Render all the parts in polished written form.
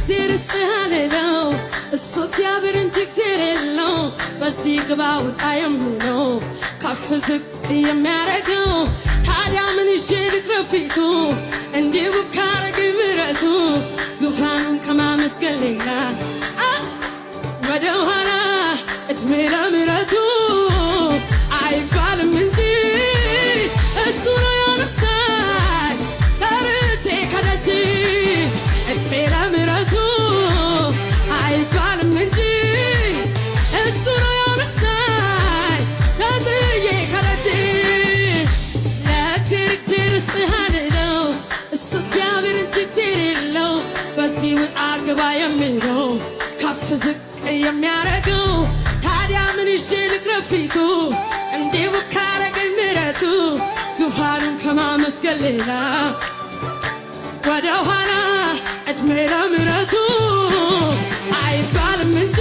እግዚአብሔር ስትሃልለው እሱ እግዚአብሔር እንጂ እግዚአብሔር የለው በዚህ ግባ ውጣ የሚለው ከፍ ዝቅ የሚያረገው ታዲያ ምን ይዤ ልቅረብ ፊቱ እንዲህ ውብ ካረገኝ ምሕረቱ ዙፋኑን ከማመስገን ሌላ ወደ ኋላ እድሜ ለምሕረቱ አይባልም እንጂ እሱ ነው ያነሳኝ ጠርቼ ከደጅ እድሜ ለምሕረቱ አይባልም እንጂ እሱ ነው ያነሳኝ ተጥዬ ከደጅ ለእግዚአብሔር ስትሃልለው እሱ እግዚአብሔር እንጂ እግዚአብሔር የለው በዚህ ውጣ ግባ የሚለው ከፍ ዝቅ የሚያረገው ታዲያ ምን ይዤ ልቅረብ ፊቱ እንዲህ ውብ ካረገኝ ምሕረቱ ዙፋኑን ከማመስገን ሌላ ወደ ኋላ እድሜ ለምሕረቱ አይባልም እንጂ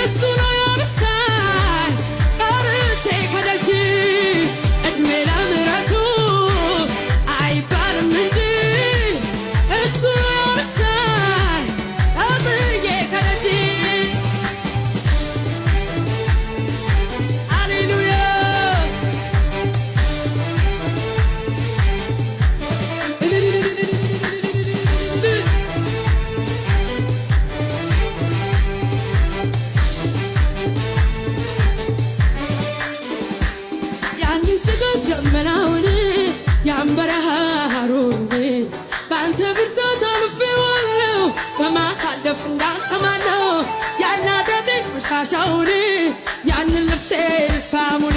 እሱ ነው ያነሳኝ ጠርቼ ከደጅ እድሜ ለምሕረቱ አይባልም እንጂ እሱ ነው ያነሳኝ ተጥዬ ከደጅ ሃሌሉያ ያንን ጭጋግ ደመናውን ያን በረሃ ሐሩር በአንተ ብርታት አልፌዋለሁ በማሳለፍ እንዳንተ ማነው ያናደደኝ ቆሻሻውን ያንን ልብሴ ልፋሙን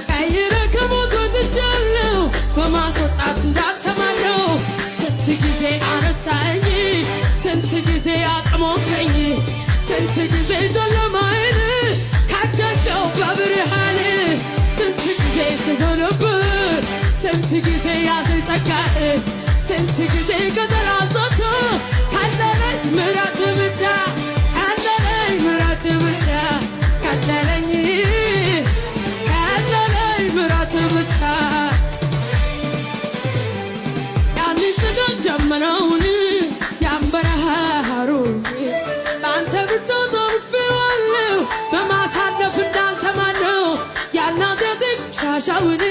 ቀይረ ከሞት ወጥቻለሁ በማስወጣት እንዳንተ ማነው ስንት ጊዜ አነሳኝ ስንት ጊዜ አቅሞከኝ ስንት ጊዜ ጨለማዬን ካደገው በብርሃን ስንት ጊዜ ስዞንብህ ስንት ጊዜ ያዘኝ ጸጋህ ስንት ጊዜ ከተራዞት ካለለኝ ምሕረት ብቻ ካለለኝ ምሕረት ብቻ ካለለኝ ምሕረት ብቻ ያንን ጭጋግ ደመናውን ያን በረሃ ሐሩር በአንተ ብርታት አልፌዋለሁ በማሳለፍ እንዳንተ ማነው ያናደደኝ ቆሻሻውን